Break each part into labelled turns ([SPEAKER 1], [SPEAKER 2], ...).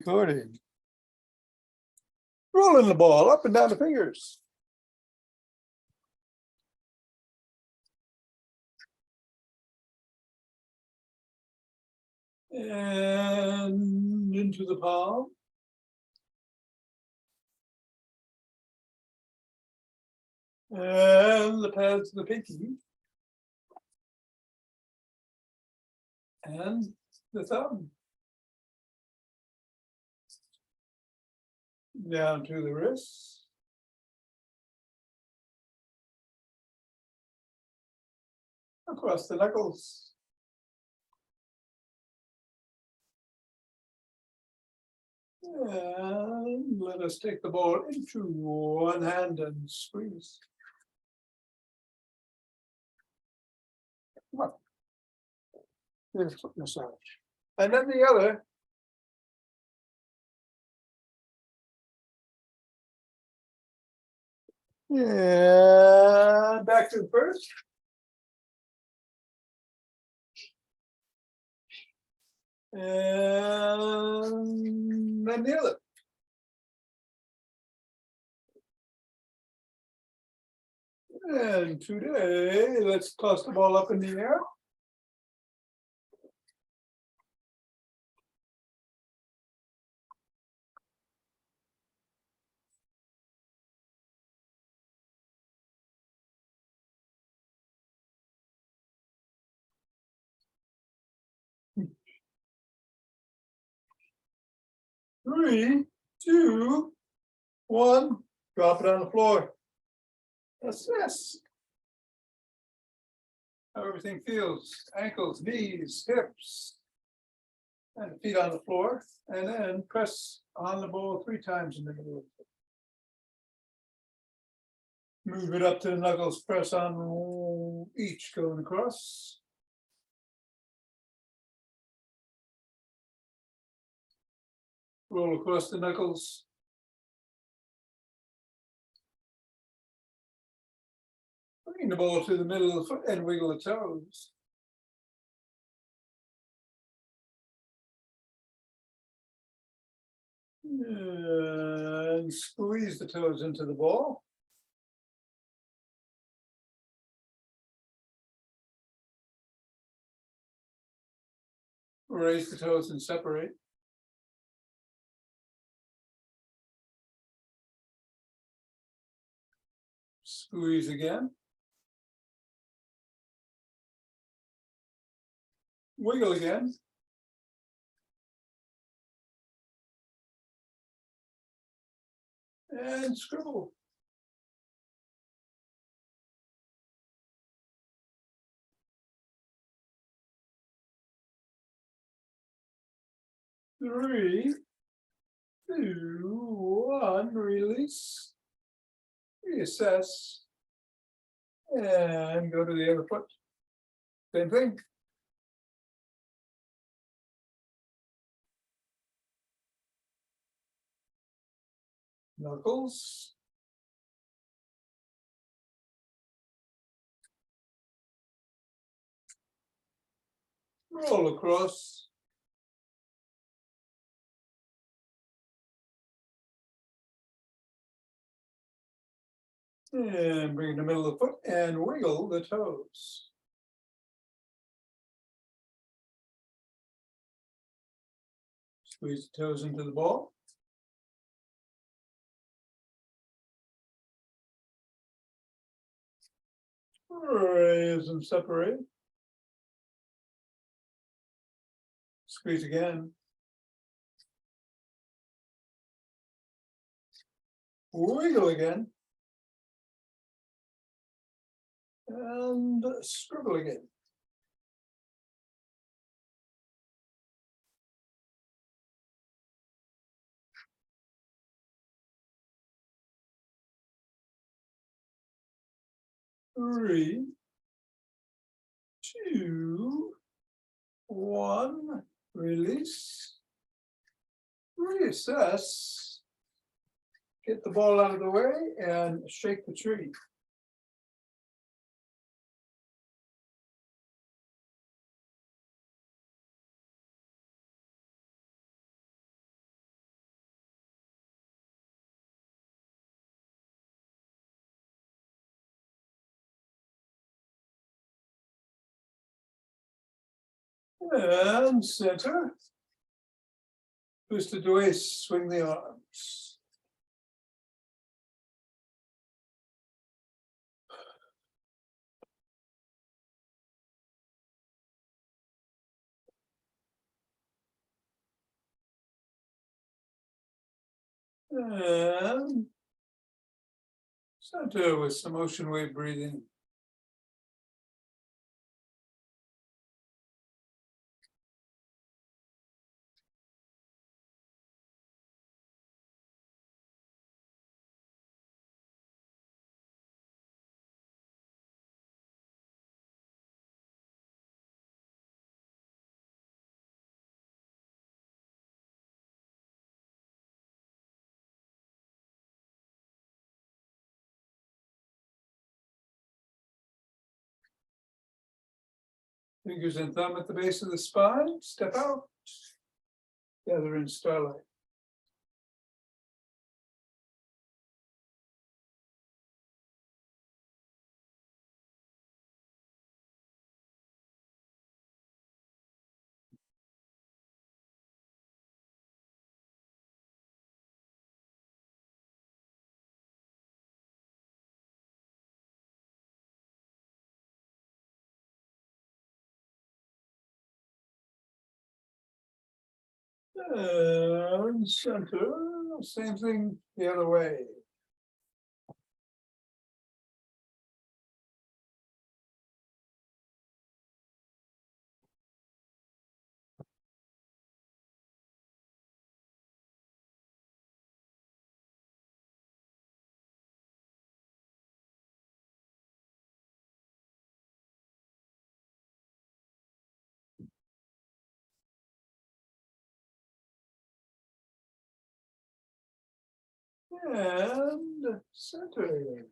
[SPEAKER 1] Recording. Rolling the ball up and down the fingers. And into the palm. And the pads of the pinky. And the thumb. Down to the wrists. Across the knuckles. And let us take the ball into one hand and squeeze. Come on. Here's a foot massage. And then the other. Yeah, back to the first. And then the other. And today, let's toss the ball up in the air. Three, two, one, drop it on the floor. Assess how everything feels. Ankles, knees, hips, and feet on the floor. And then press on the ball 3 times in the middle. Move it up to the knuckles, press on each going across. Roll across the knuckles. Bring the ball to the middle of the foot and wiggle the toes. And squeeze the toes into the ball. Raise the toes and separate. Squeeze again. Wiggle again. And scribble. Three, two, one, release. Reassess. And go to the other foot. Same thing. Knuckles. Roll across. And bring the middle of the foot and wiggle the toes. Squeeze the toes into the ball. Raise and separate. Squeeze again. Wiggle again. And scribble again. Three, two, one, release. Reassess. Get the ball out of the way and shake the tree. And center. Twisted waist, swing the arms. And center with some ocean wave breathing. Fingers and thumb at the base of the spine, step out. Gather in starlight. And center, same thing the other way. And center.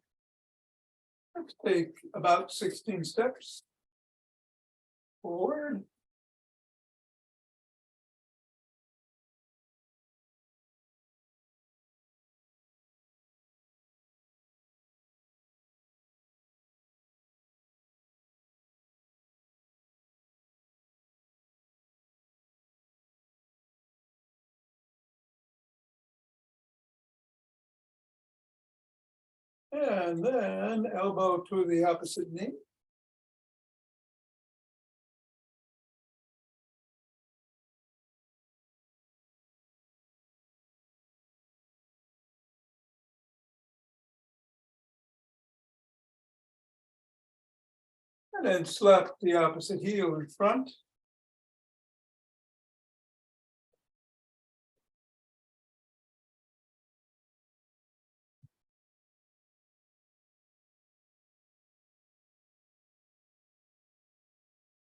[SPEAKER 1] Let's take about 16 steps forward. And then elbow to the opposite knee. And then slap the opposite heel in front.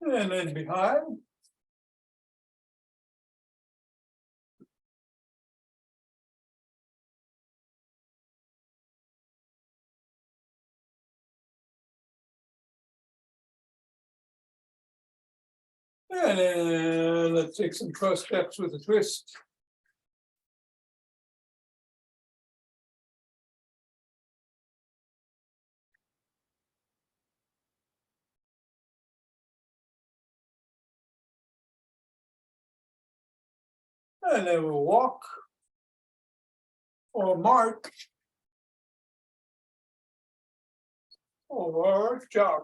[SPEAKER 1] And then behind. And then let's take some cross steps with a twist. And then we'll walk or march or jog.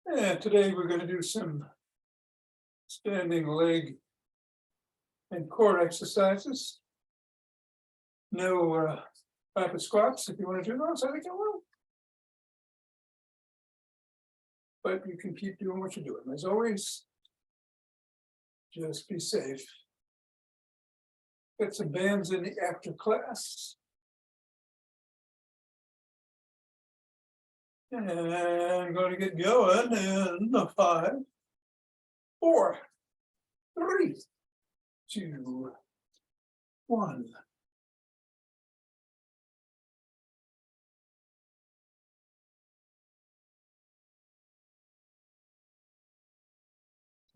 [SPEAKER 1] And today we're going to do some standing leg and core exercises. No rapid squats. If you want to do those, I think I will. But you can keep doing what you're doing. As always, just be safe. Get some bands in the after class. And I'm going to get going in 5, 4, 3, 2, 1.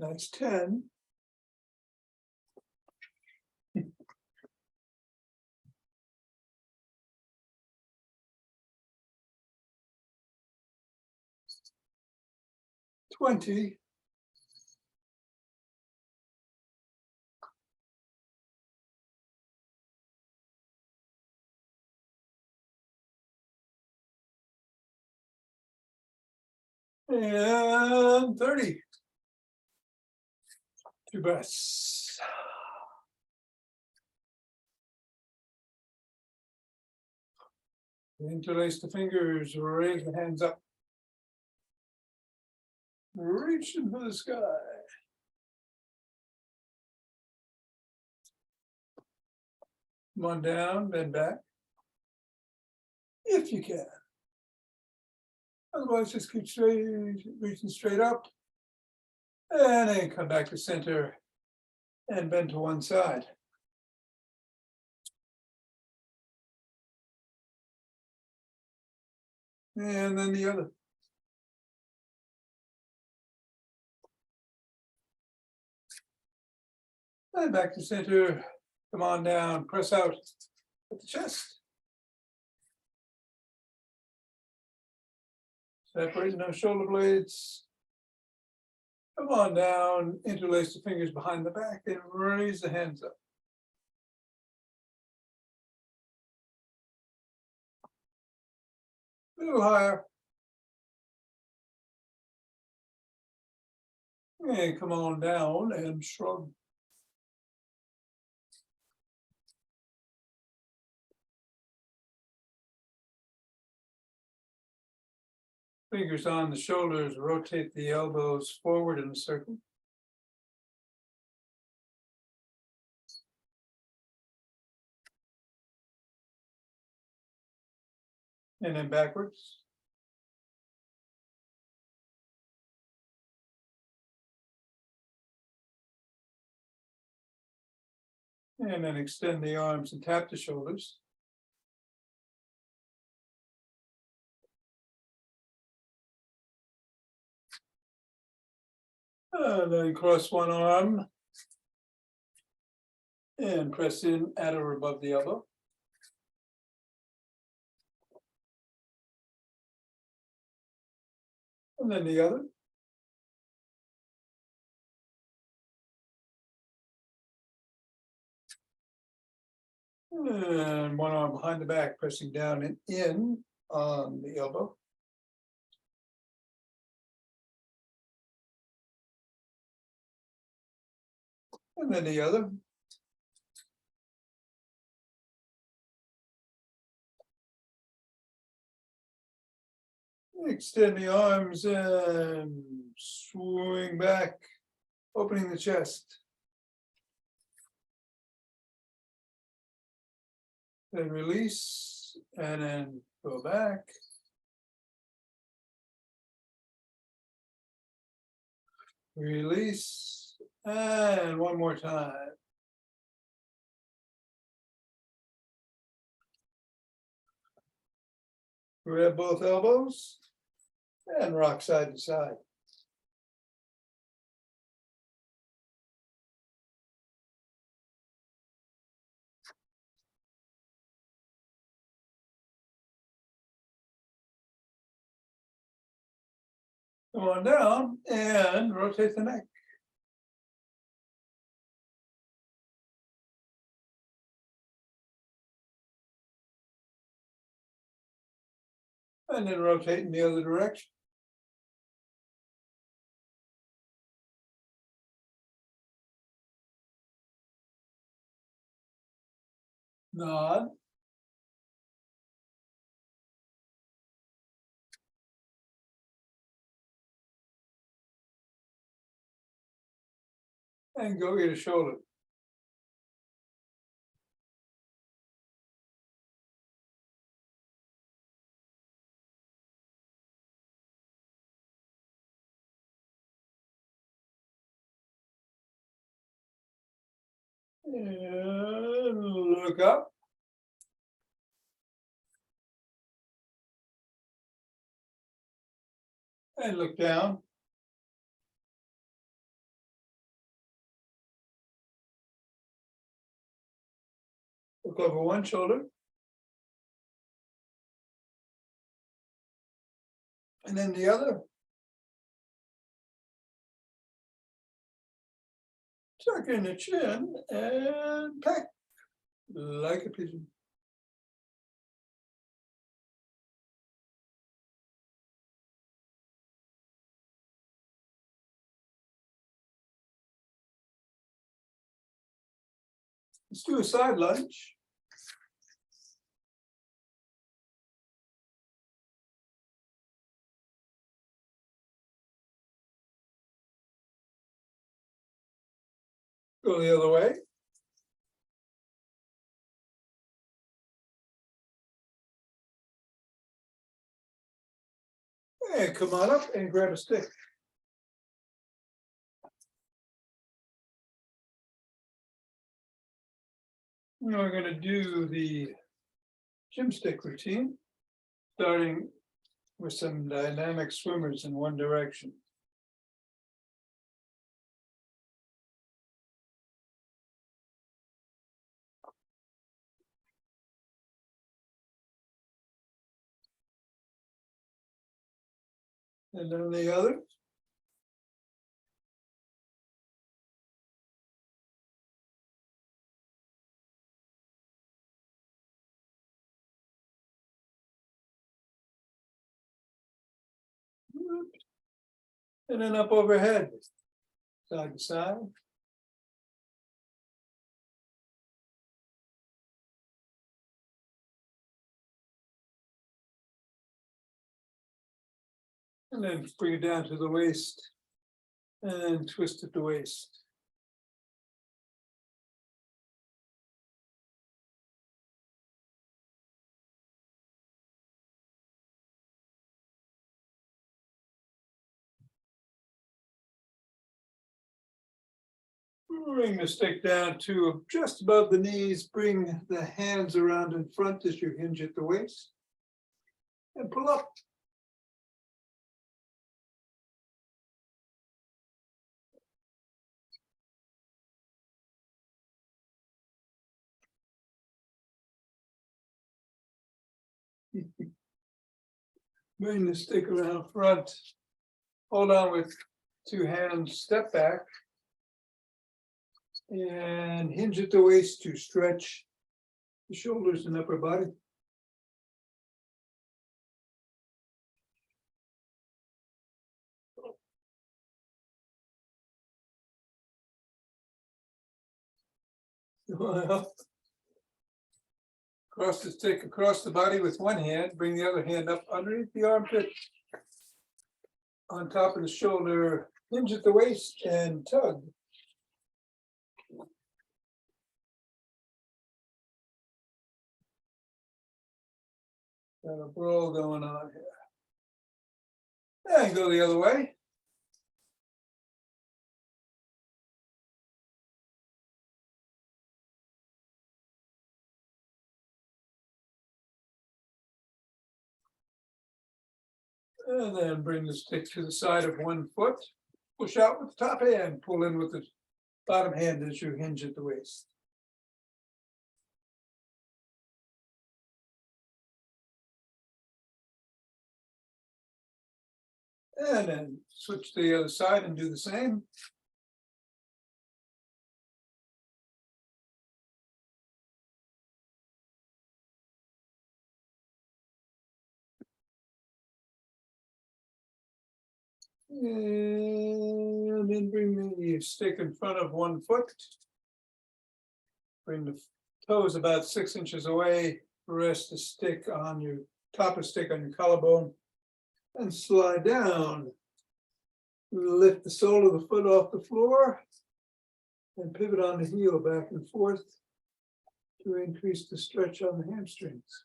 [SPEAKER 1] That's 10. 20. And 30. 2 breaths. Interlace the fingers, raise the hands up. Reaching for the sky. Come on down, bend back. If you can. Otherwise, just keep straight, reaching straight up. And then come back to center and bend to one side. And then the other. And back to center. Come on down, press out at the chest. Separating those shoulder blades. Come on down, interlace the fingers behind the back and raise the hands up. A little higher. And come on down and shrug. Fingers on the shoulders, rotate the elbows forward in a circle. And then backwards. And then extend the arms and tap the shoulders. And then cross one arm and press in at or above the elbow. And then the other. And one arm behind the back, pressing down and in on the elbow. And then the other. Extend the arms and swing back, opening the chest. Then release, and then go back. Release, and one more time. Grab both elbows and rock side to side. Come on down and rotate the neck. And then rotate in the other direction. Nod. And go get a shoulder. And look up. And look down. Look over one shoulder. And then the other. Tuck in the chin and peck like a pigeon. Let's do a side lunge. Go the other way. And come on up and grab a stick. Now we're going to do the GymStick routine, starting with some dynamic swimmers in one direction. And then the other. And then up overhead, side to side. And then bring it down to the waist and then twist at the waist. Bring the stick down to just above the knees. Bring the hands around in front as you hinge at the waist. And pull up. Bring the stick around front. Hold on with two hands, step back. And hinge at the waist to stretch the shoulders and upper body. Cross the stick across the body with one hand, bring the other hand up underneath the armpit, on top of the shoulder, hinge at the waist and tug. Got a brawl going on here. And go the other way. And then bring the stick to the side of one foot. Push out with the top hand, pull in with the bottom hand as you hinge at the waist. And then switch to the other side and do the same. And then bring the stick in front of one foot. Bring the toes about 6 inches away. Rest the stick on your top of the stick on your collarbone and slide down. Lift the sole of the foot off the floor and pivot on the heel back and forth to increase the stretch on the hamstrings.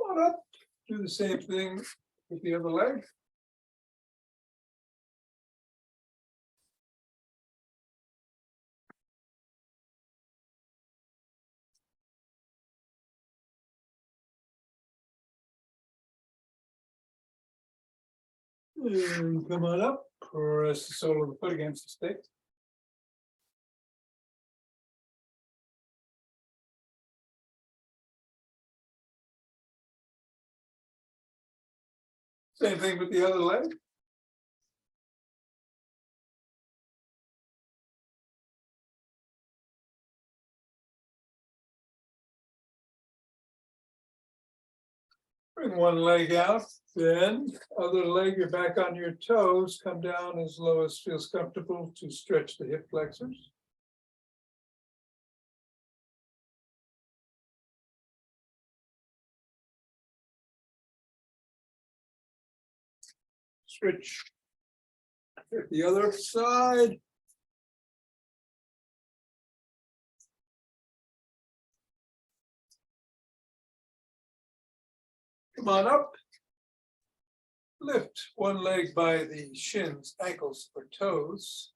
[SPEAKER 1] On up, do the same thing with the other leg. And come on up, press the sole of the foot against the stick. Same thing with the other leg. Bring one leg out, then other leg, you're back on your toes, come down as low as feels comfortable to stretch the hip flexors. Switch. Hit the other side. Come on up. Lift one leg by the shins, ankles, or toes.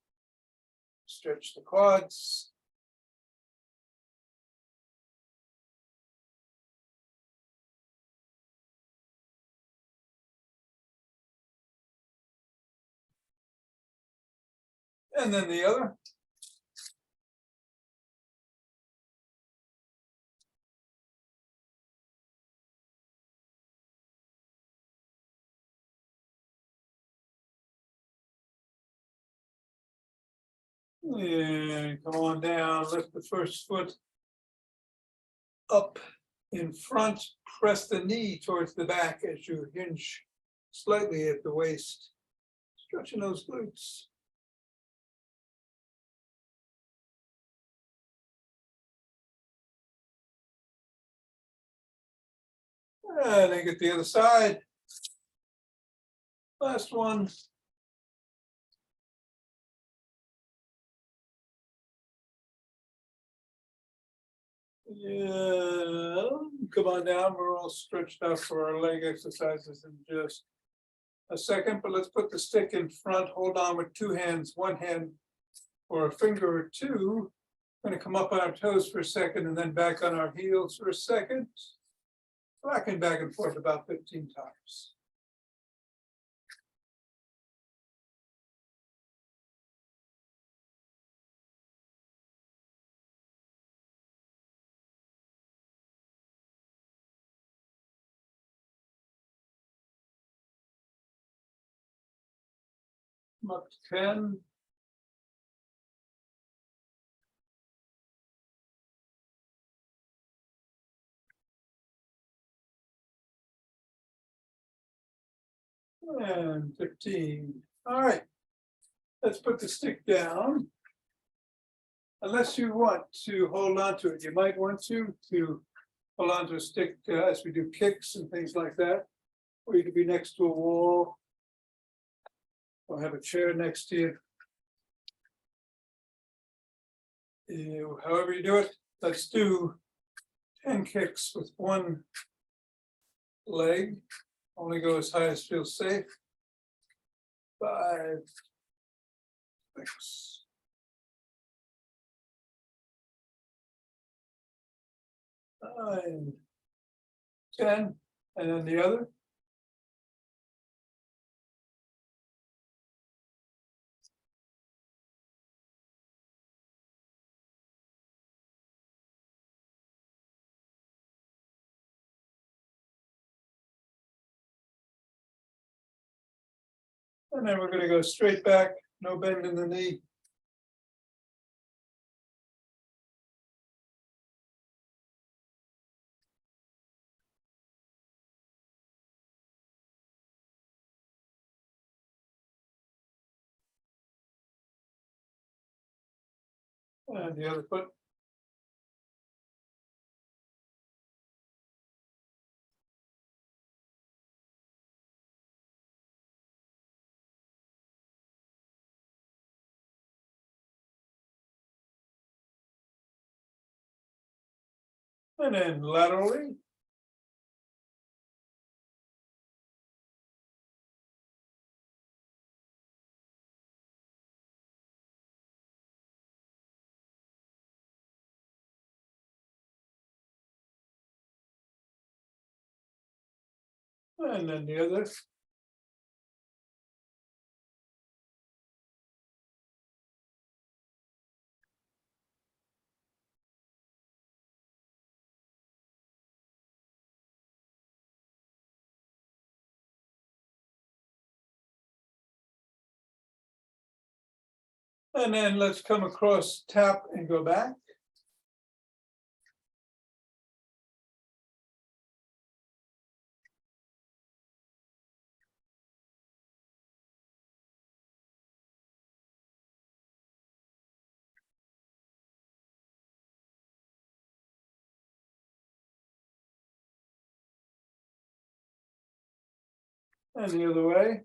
[SPEAKER 1] Stretch the quads. And then the other. And come on down, lift the first foot up in front, press the knee towards the back as you hinge slightly at the waist, stretching those glutes. And then get the other side. Last one. Yeah, come on down. We're all stretched out for our leg exercises in just a second, but let's put the stick in front. Hold on with two hands, one hand or a finger or two. Going to come up on our toes for a second and then back on our heels for a second. Rocking back and forth about 15 times. Come up to 10. And 15. All right, let's put the stick down. Unless you want to hold on to it, you might want to hold on to a stick as we do kicks and things like that. Or you could be next to a wall or have a chair next to you. However you do it, let's do 10 kicks with one leg. Only go as high as feels safe. 5, 6, 9, 10, and then the other. And then we're going to go straight back, no bend in the knee. And the other foot. And then laterally. And then the other. And then let's come across, tap and go back. And the other way.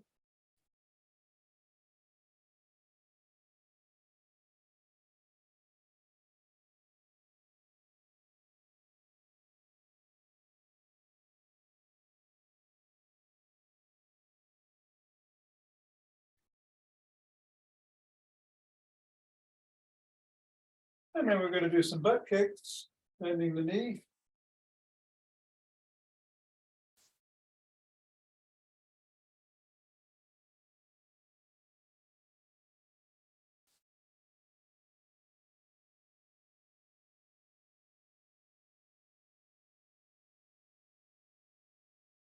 [SPEAKER 1] And then we're going to do some butt kicks, bending the knee.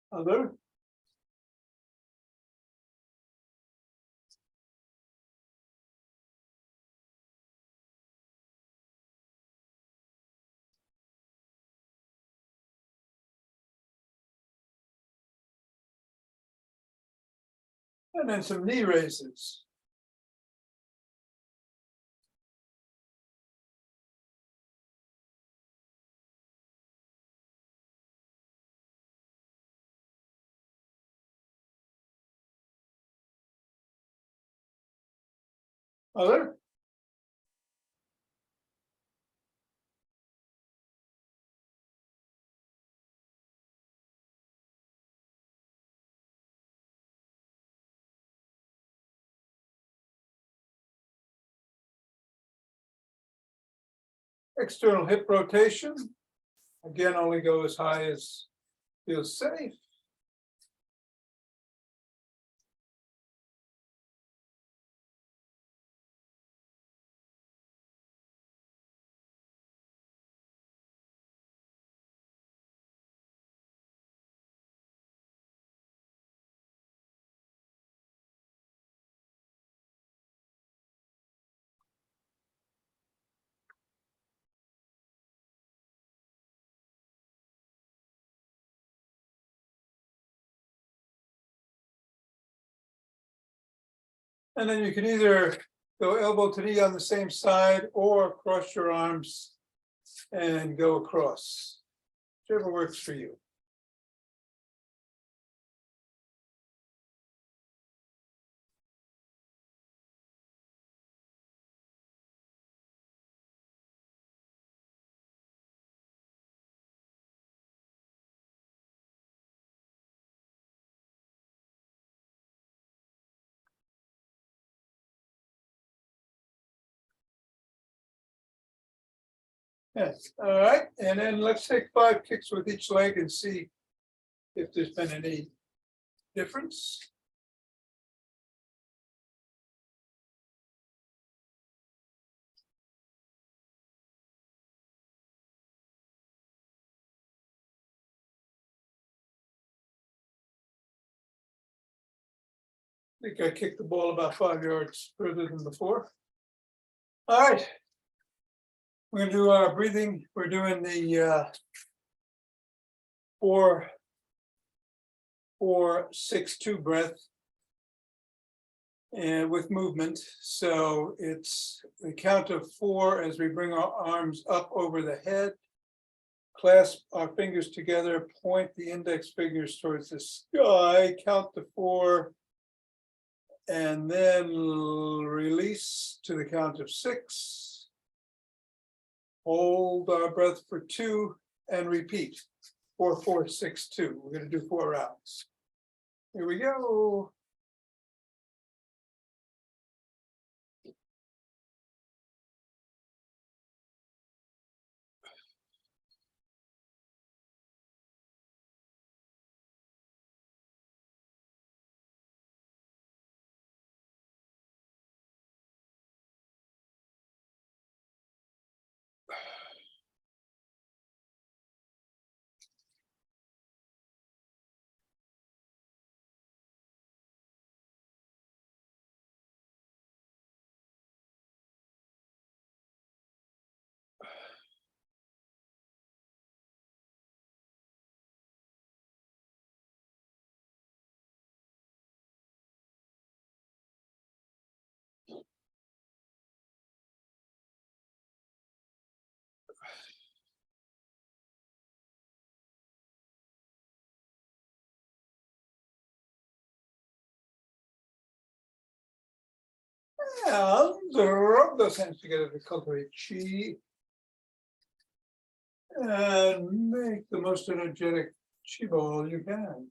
[SPEAKER 1] Other. And then some knee raises. Other. External hip rotation. Again, only go as high as feels safe. And then you can either go elbow to knee on the same side or cross your arms and go across, whichever works for you. Yes, all right, and then let's take 5 kicks with each leg and see if there's been any difference. I think I kicked the ball about 5 yards further than before. All right. We're going to do our breathing. We're doing the 4-4-6-2 breath and with movement. So it's the count of 4 as we bring our arms up over the head, clasp our fingers together, point the index fingers towards the sky, count to 4, and then release to the count of 6. Hold our breath for 2 and repeat. 4-4-6-2. We're going to do 4 rounds. Here we go. And rub those hands together to cultivate chi. And make the most energetic chi ball you can.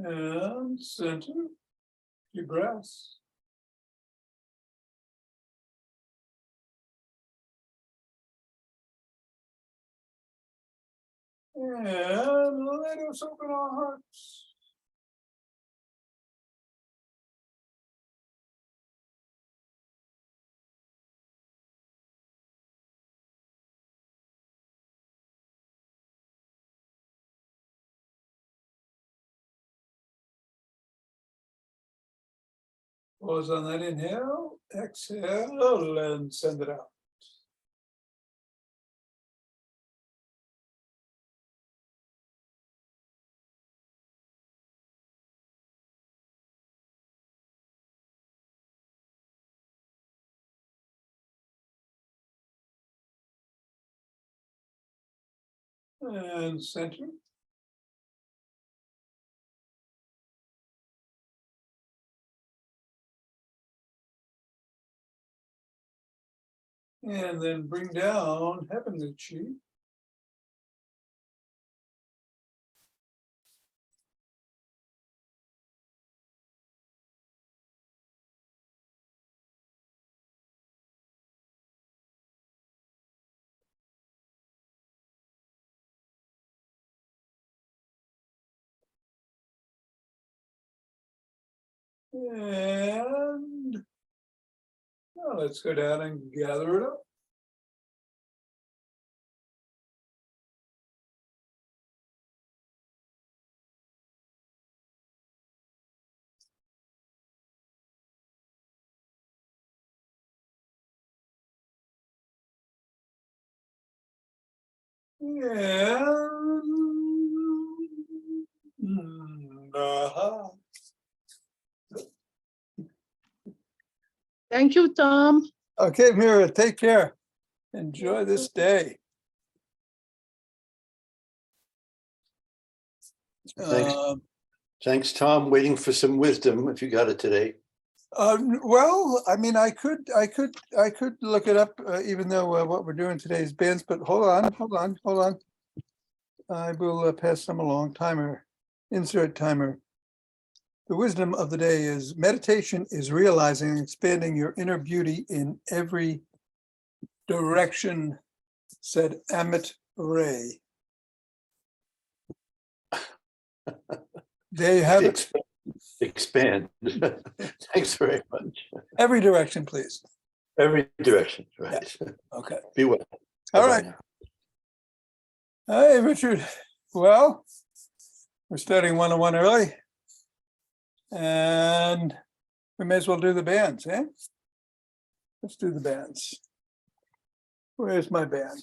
[SPEAKER 1] And center, deep breaths. And let us open our hearts. Pause on that inhale, exhale, and send it out. And center. And then bring down heavenly chi. And now let's go down and gather it up. And
[SPEAKER 2] Thank you, Tom.
[SPEAKER 1] Okay, Mira, take care. Enjoy this day.
[SPEAKER 3] Thanks. Thanks, Tom. Waiting for some wisdom if you got it today.
[SPEAKER 1] Well, I mean, I could look it up, even though what we're doing today is bands. But hold on. I will pass them along. Timer, insert timer. The wisdom of the day is meditation is realizing and expanding your inner beauty in every direction, said Amit Ray. There you have it.
[SPEAKER 3] Expand. Thanks very much.
[SPEAKER 1] Every direction, please.
[SPEAKER 3] Every direction, right.
[SPEAKER 1] Yeah. Okay.
[SPEAKER 3] Be well.
[SPEAKER 1] All right. Hey, Richard. Well, we're starting 101 early. And we may as well do the bands, eh? Let's do the bands. Where's my band?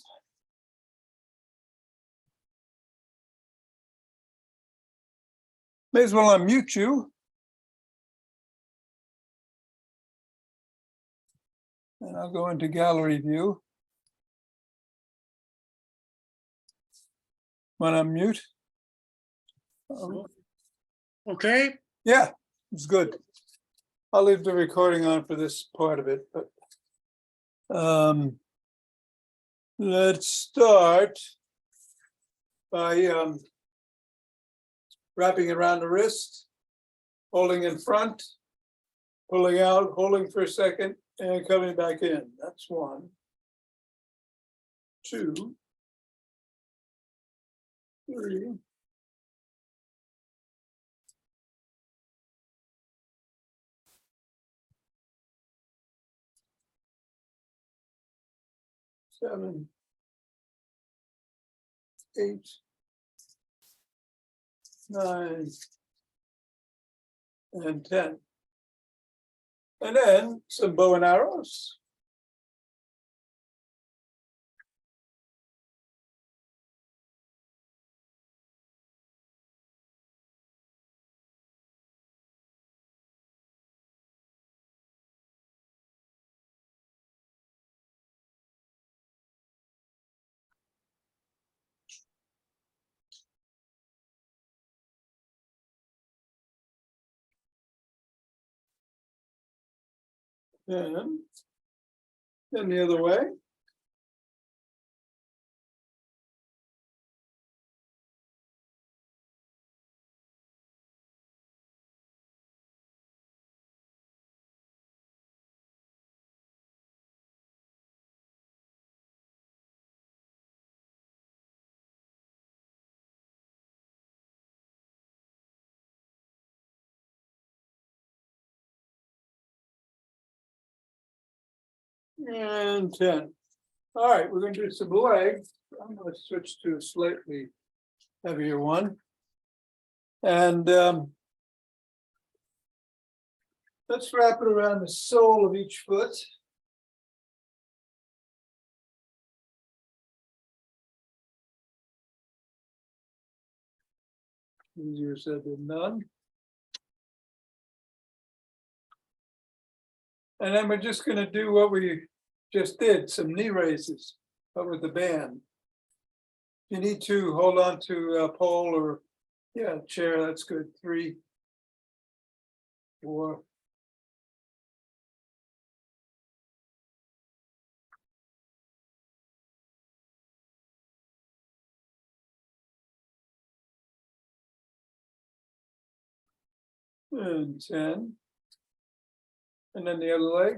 [SPEAKER 1] May as well unmute you. And I'll go into gallery view. Want to unmute?
[SPEAKER 4] Okay.
[SPEAKER 1] Yeah, it's good. I'll leave the recording on for this part of it, but let's start by wrapping it around the wrist, holding in front, pulling out, holding for a second, and coming back in. That's 1, 2, 3. 7, 8, 9, and 10. And then some bow and arrows. And then the other way. And 10. All right, we're gonna do some legs. I'm gonna switch to a slightly heavier one. And let's wrap it around the sole of each foot. Easier said than done. And then we're just gonna do what we just did, some knee raises, but with the band. You need to hold on to a pole or, yeah, chair, that's good. 3, 4. And 10. And then the other leg.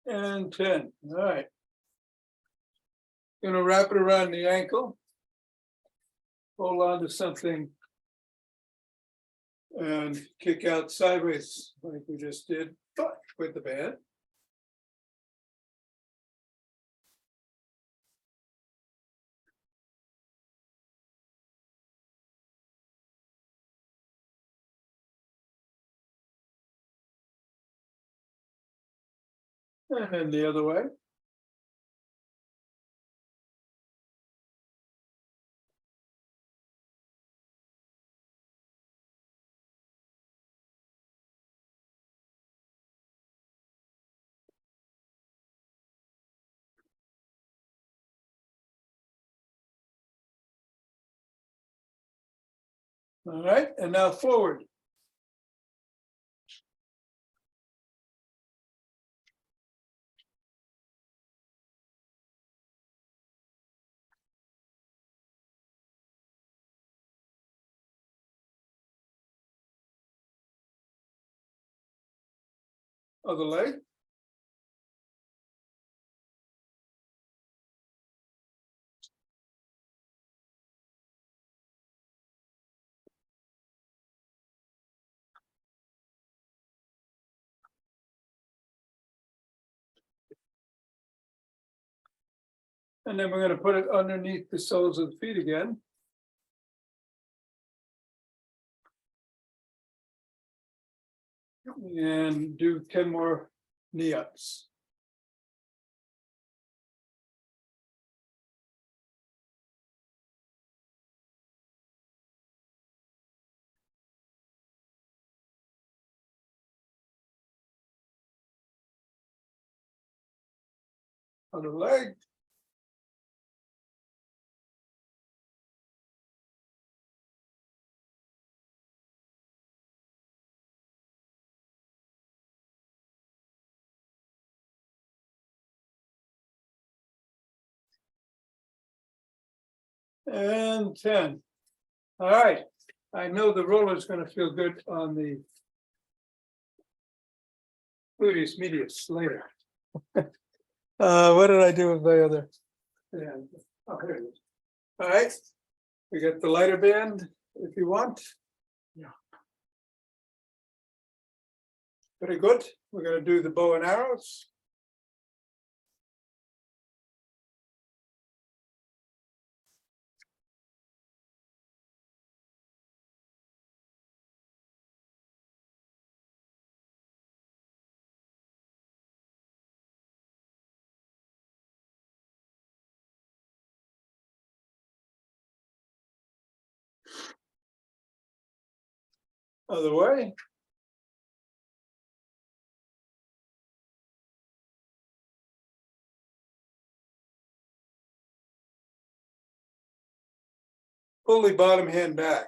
[SPEAKER 1] And 10. All right. Gonna wrap it around the ankle. Hold on to something. And kick out sideways like we just did, but with the band. And then the other way. All right, and now forward. Other leg. And then we're going to put it underneath the soles of the feet again. And do 10 more knee ups. Other leg. And 10. All right. I know the roller is going to feel good on the gluteus medius later. What did I do with my other? Yeah. Oh, here it is. All right. We got the lighter band if you want. Yeah. Very good. We're going to do the bow and arrows. Other way. Pull the bottom hand back.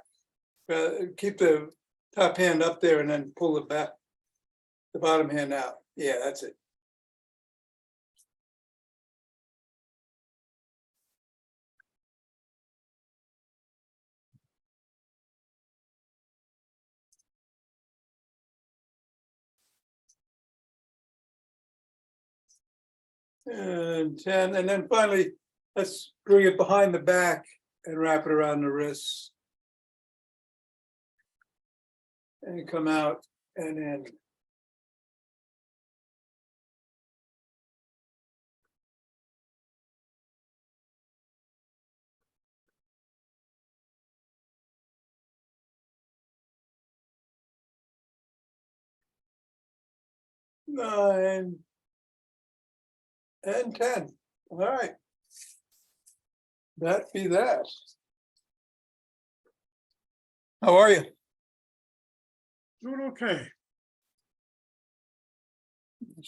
[SPEAKER 1] Keep the top hand up there and then pull it back. The bottom hand out. Yeah, that's it. And 10, and then finally, let's bring it behind the back and wrap it around the wrists. And come out and in. Nine. And 10. All right. That be that. How are you?
[SPEAKER 4] Doing okay.